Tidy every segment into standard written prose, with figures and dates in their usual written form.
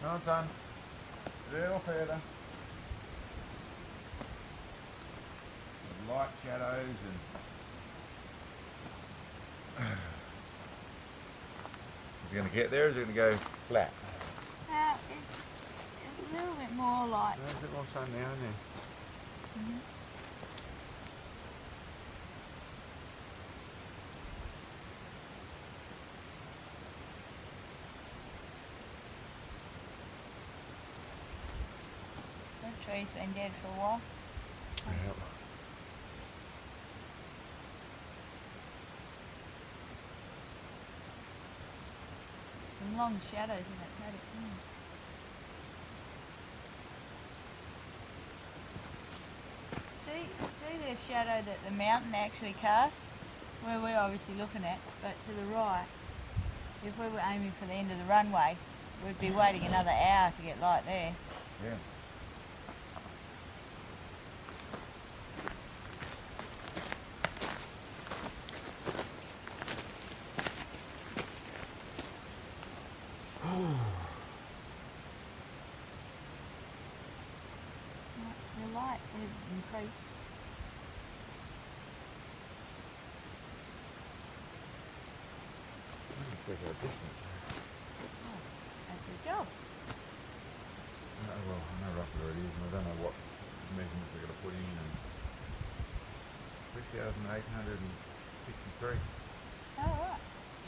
Well done. Little further. Light shadows and is it going to get there or is it going to go flat? It's a little bit more like... There's a bit more sun now, isn't there? Mm-hmm. The tree's been dead for a while. Yep. Some long shadows in that paddock. See the shadow that the mountain actually casts? Where we're obviously looking at, but to the right, if we were aiming for the end of the runway, we'd be waiting another hour to get light there. Yeah. The light has increased. Check our distance. Oh, as we go. Well, I know roughly where it is, and I don't know what measurements we're going to put in. And 3,863. Oh, right.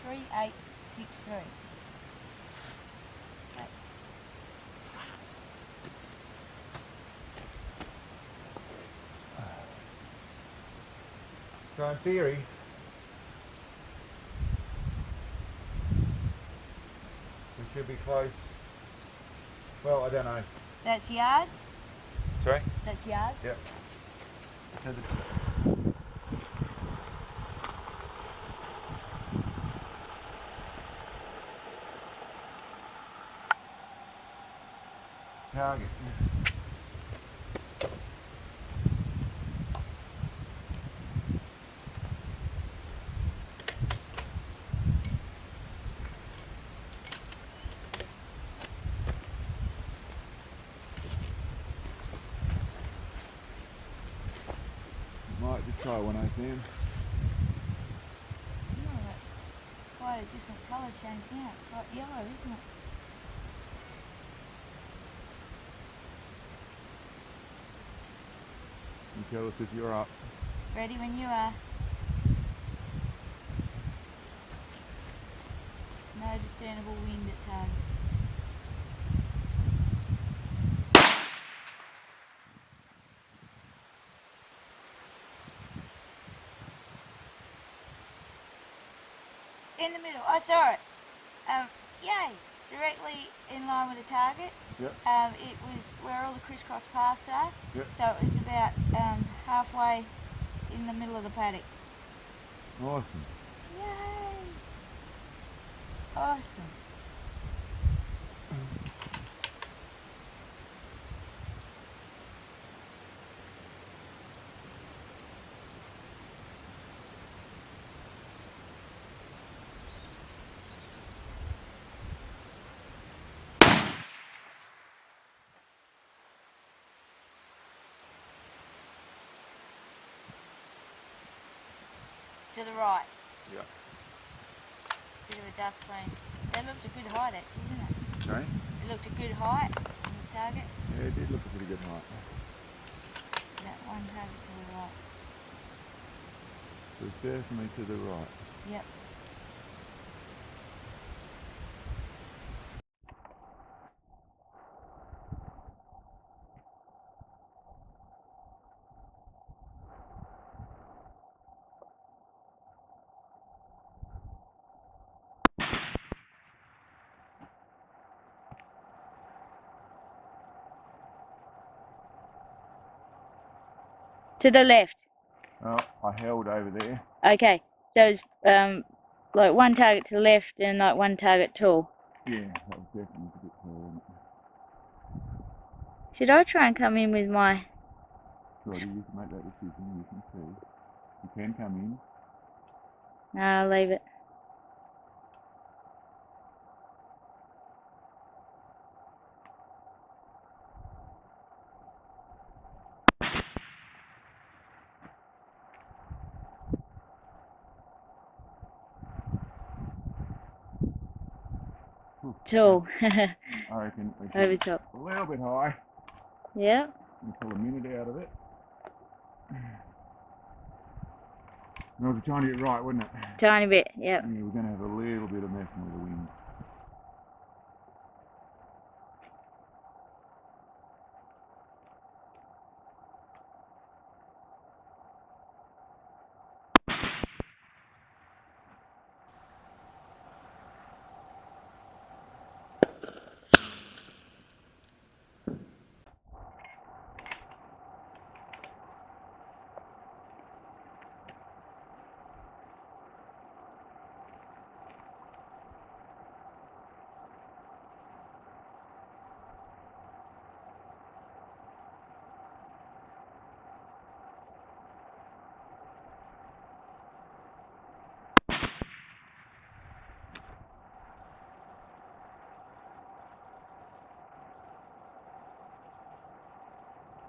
3863. Okay. So in theory, we should be close. Well, I don't know. That's yards? Sorry? That's yards? Yep. Target. Might just try one of them. Oh, that's quite a different colour change now. It's quite yellow, isn't it? You tell us if you're up. Ready when you are. No discernible wind at target. In the middle. I saw it. Yay! Directly in line with the target. Yep. It was where all the crisscross paths are. Yep. So it was about halfway in the middle of the paddock. Awesome. Yay! Awesome. To the right. Yeah. Bit of a dust plane. That looked a good height actually, didn't it? Sorry? It looked a good height on the target. Yeah, it did look a pretty good height. That one target to the right. It was definitely to the right. Yep. To the left. Oh, I held over there. Okay, so it's like one target to the left and like one target tall. Yeah, that was definitely a bit tall, wasn't it? Should I try and come in with my... Sorry, you can make that decision, you can see. You can come in. No, I'll leave it. Tall. I reckon we Over should top. a little bit high. Yeah. And pull a minute out of it. And it was trying to get right, wasn't it? Tiny bit, yeah. Yeah, we're going to have a little bit of messing with the wind.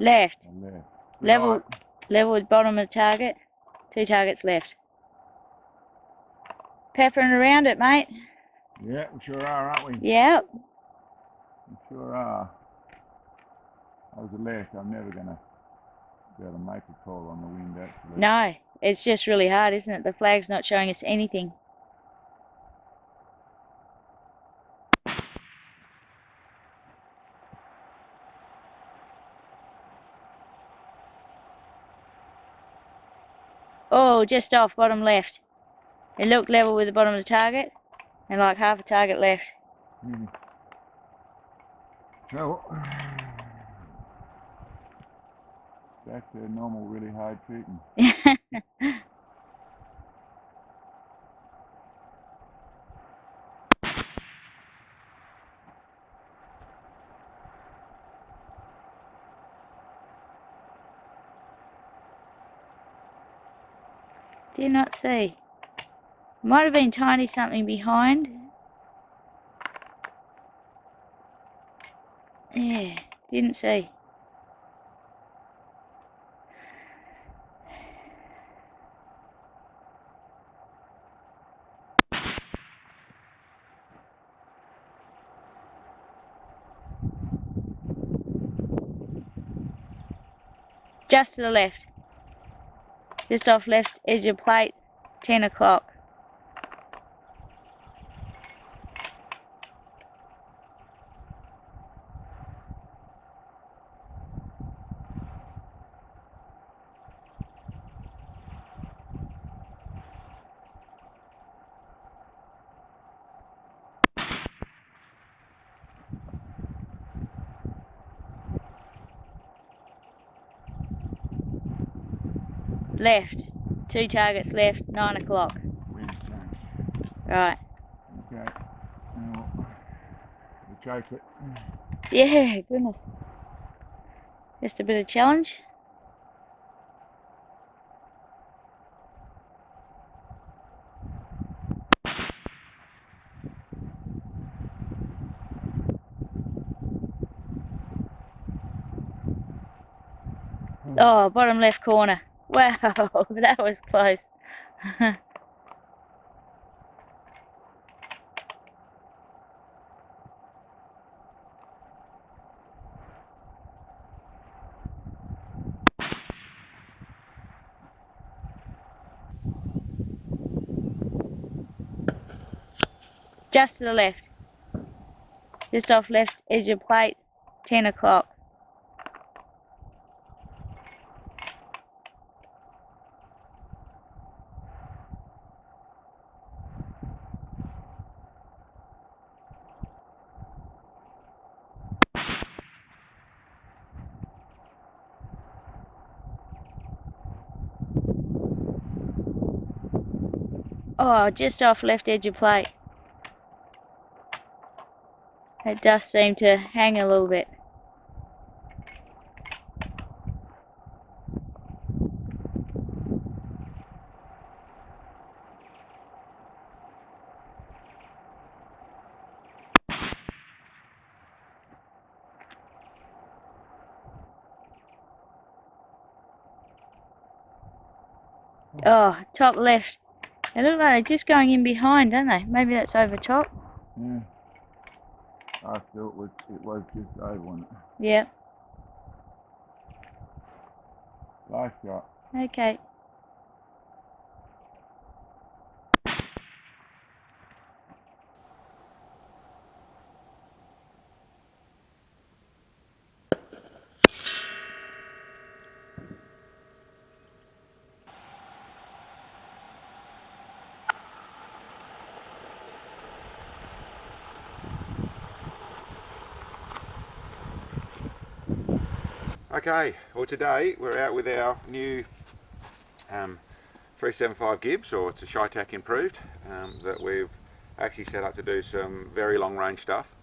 Left. And there. Level, Right. level with bottom of the target. 2 targets left. Peppering around it, mate. Yeah, we sure are, aren't we? Yep. We sure are. I was a left. I'm never going to be able to make a call on the wind, actually. No, it's just really hard, isn't it? The flag's not showing us anything. Oh, just off, bottom left. It looked level with the bottom of the target, and like half a target left. So, back to normal, really hard shooting. Did not see. Might have been tiny something behind. Yeah, didn't see. Just to the left. Just off left edge of plate, 10 o'clock. Left. 2 targets left, 9 o'clock. Wind change. Right. Okay. Now, we'll chase it. Yeah, goodness. Just a bit of challenge. Oh, bottom left corner. Wow, that was close. Just to the left. Just off left edge of plate, 10 o'clock. Oh, just off left edge of plate. It does seem to hang a little bit. Oh, top left. They look like they're just going in behind, don't they? Maybe that's over top. Yeah. Last year it was just over, wasn't it? Yep. Last shot. Okay. Okay, well today we're out with our new 375 GIBBS, or it's a Cheytac Improved, that we've actually set up to do some very long range stuff.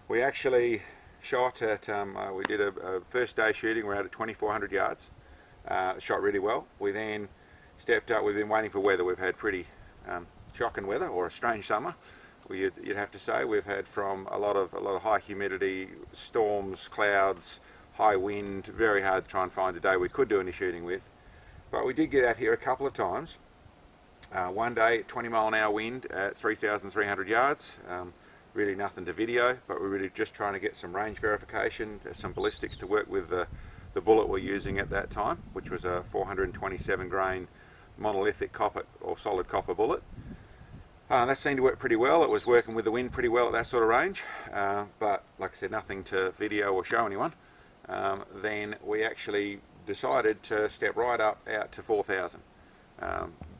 We actually shot at, we did a first day shooting, we're out at 2,400 yards, shot really well. We then stepped up, we've been waiting for weather, we've had pretty shocking weather, or a strange summer. You'd have to say we've had from a lot of high humidity, storms, clouds, high wind, very hard to try and find a day we could do any shooting with. But we did get out here a couple of times. One day, 20 mile an hour wind at 3,300 yards. Really nothing to video, but we're really just trying to get some range verification, some ballistics to work with the bullet we're using at that time, which was a 427 grain monolithic copper or solid copper bullet. That seemed to work pretty well. It was working with the wind pretty well at that sort of range, but like I said, nothing to video or show anyone. Then we actually decided to step right up out to 4,000.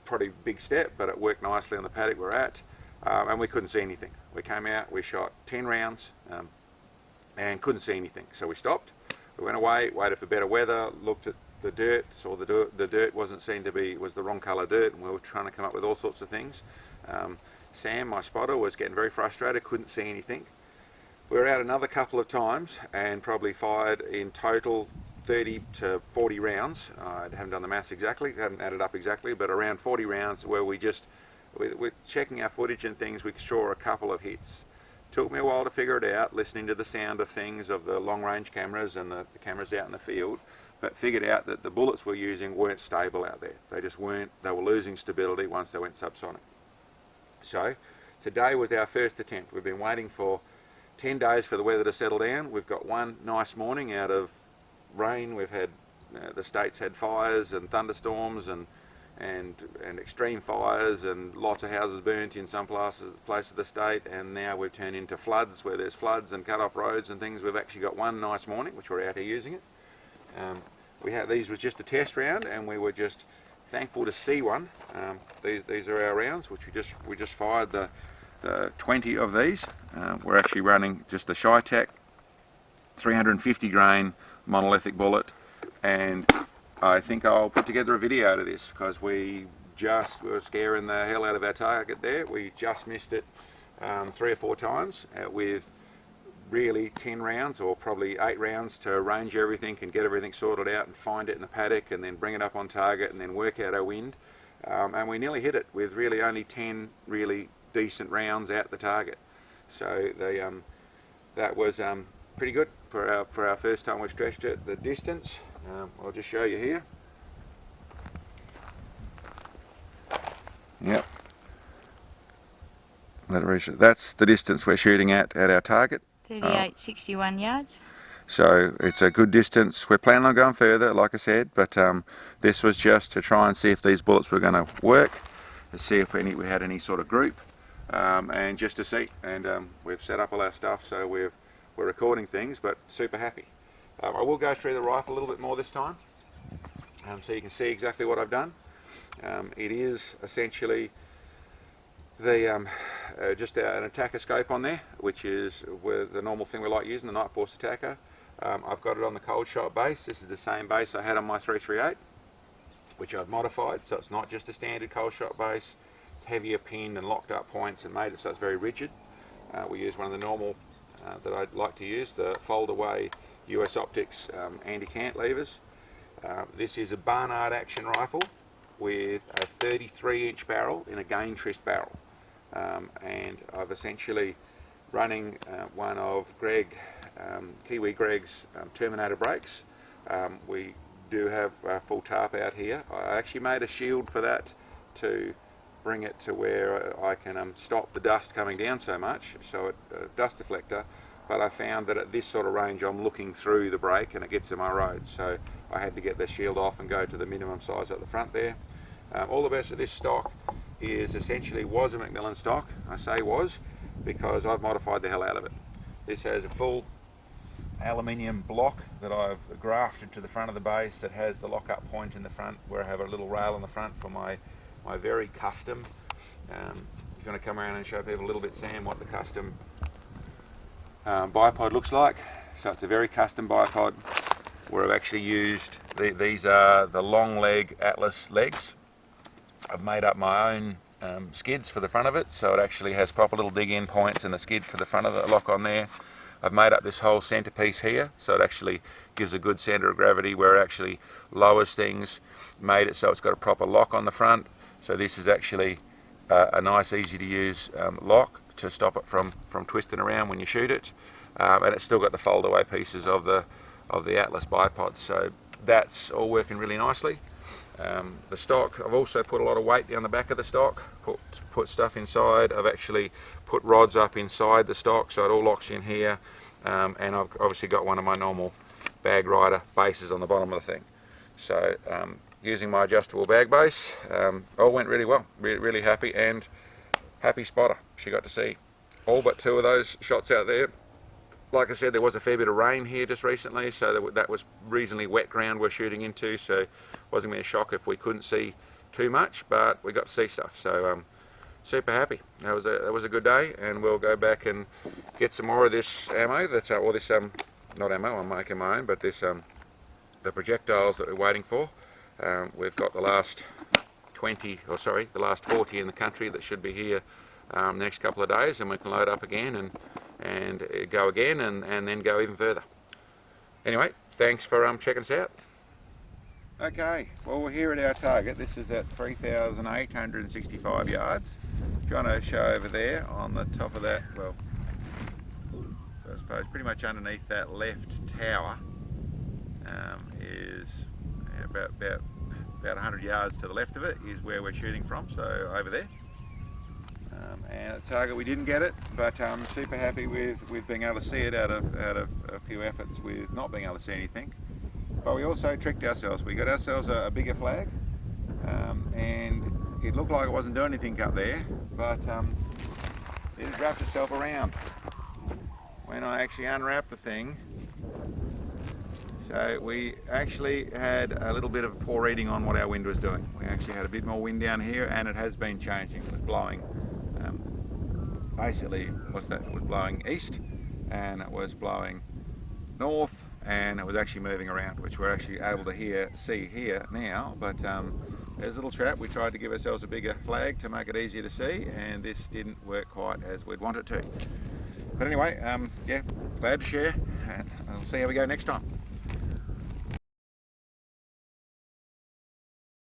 Probably big step, but it worked nicely on the paddock we're at, and we couldn't see anything. We came out, we shot 10 rounds and couldn't see anything, so we stopped. We went away, waited for better weather, looked at the dirt, saw the dirt wasn't seen to be, was the wrong colour dirt, and we were trying to come up with all sorts of things. Sam, my spotter, was getting very frustrated, couldn't see anything. We were out another couple of times and probably fired in total 30 to 40 rounds. I haven't done the maths exactly, haven't added up exactly, but around 40 rounds where we're checking our footage and things, we saw a couple of hits. Took me a while to figure it out, listening to the sound of things, of the long range cameras and the cameras out in the field, but figured out that the bullets we're using weren't stable out there. They just weren't, they were losing stability once they went subsonic. So today was our first attempt. We've been waiting for 10 days for the weather to settle down. We've got one nice morning out of rain. We've had, the state's had fires and thunderstorms and extreme fires and lots of houses burnt in some places of the state, and now we've turned into floods where there's floods and cut off roads and things. We've actually got one nice morning, which we're out here using it. These was just a test round, and we were just thankful to see one. These are our rounds, which we just fired the 20 of these. We're actually running just the Cheytac 350 grain monolithic bullet, and I think I'll put together a video out of this because we were scaring the hell out of our target there. We just missed it 3 or 4 times with really 10 rounds or probably 8 rounds to range everything and get everything sorted out and find it in the paddock and then bring it up on target and then work out our wind. And we nearly hit it with really only 10 really decent rounds at the target. So that was pretty good for our first time we stretched it. The distance, I'll just show you here. Yep. That's the distance we're shooting at our target. 3861 yards. So it's a good distance. We're planning on going further, like I said, but this was just to try and see if these bullets were going to work, to see if we had any sort of group, and just to see. And we've set up all our stuff, so we're recording things, but super happy. I will go through the rifle a little bit more this time, so you can see exactly what I've done. It is essentially the just an attacker scope on there, which is the normal thing we like using, the Night Force attacker. I've got it on the cold shot base. This is the same base I had on my 338, which I've modified, so it's not just a standard cold shot base. It's heavier pinned and locked up points and made it so it's very rigid. We use one of the normal that I'd like to use, the fold away US Optics anti-cant levers. This is a Barnard action rifle with a 33-inch barrel in a gain twist barrel. And I've essentially running one of Kiwi Greg's Terminator brakes. We do have a full tarp out here. I actually made a shield for that to bring it to where I can stop the dust coming down so much, so a dust deflector. but I found that at this sort of range I'm looking through the brake and it gets in my road, so I had to get the shield off and go to the minimum size at the front there. All the best of this stock was a Macmillan stock. I say was because I've modified the hell out of it. This has a full aluminium block that I've grafted to the front of the base that has the lock-up point in the front where I have a little rail on the front for my very custom. If you want to come around and show people a little bit, Sam, what the custom bipod looks like. So it's a very custom bipod where I've actually used, these are the long leg Atlas legs. I've made up my own skids for the front of it, so it actually has proper little dig-in points and the skid for the front of the lock on there. I've made up this whole centerpiece here, so it actually gives a good center of gravity where it actually lowers things. Made it so it's got a proper lock on the front, so this is actually a nice, easy to use lock to stop it from twisting around when you shoot it, and it's still got the fold away pieces of the Atlas bipod, so that's all working really nicely. The stock, I've also put a lot of weight down the back of the stock, put stuff inside. I've actually put rods up inside the stock so it all locks in here, and I've obviously got one of my normal bag rider bases on the bottom of the thing. So using my adjustable bag base, all went really well. Really happy, and happy spotter. She got to see all but 2 of those shots out there. Like I said, there was a fair bit of rain here just recently, so that was reasonably wet ground we're shooting into, so it wasn't going to be a shock if we couldn't see too much, but we got to see stuff, so super happy. That was a good day, and we'll go back and get some more of this ammo, or this, not ammo, I'm making my own, but this, the projectiles that we're waiting for. We've got the last 40 in the country that should be here the next couple of days, and we can load up again and go again and then go even further. Anyway, thanks for checking us out. Okay, well, we're here at our target. This is at 3,865 yards. Trying to show over there on the top of that, well, so I suppose pretty much underneath that left tower is about 100 yards to the left of it is where we're shooting from, so over there. And at target we didn't get it, but I'm super happy with being able to see it out of a few efforts with not being able to see anything. But we also tricked ourselves. We got ourselves a bigger flag, and it looked like it wasn't doing anything up there, but it wrapped itself around. When I actually unwrapped the thing, so we actually had a little bit of poor reading on what our wind was doing. We actually had a bit more wind down here, and it has been changing. It was blowing, basically, it was blowing east, and it was blowing north, and it was actually moving around, which we're actually able to see here now. But there's a little trap. We tried to give ourselves a bigger flag to make it easier to see, and this didn't work quite as we'd want it to. But anyway, yeah, glad to share, and we'll see how we go next time.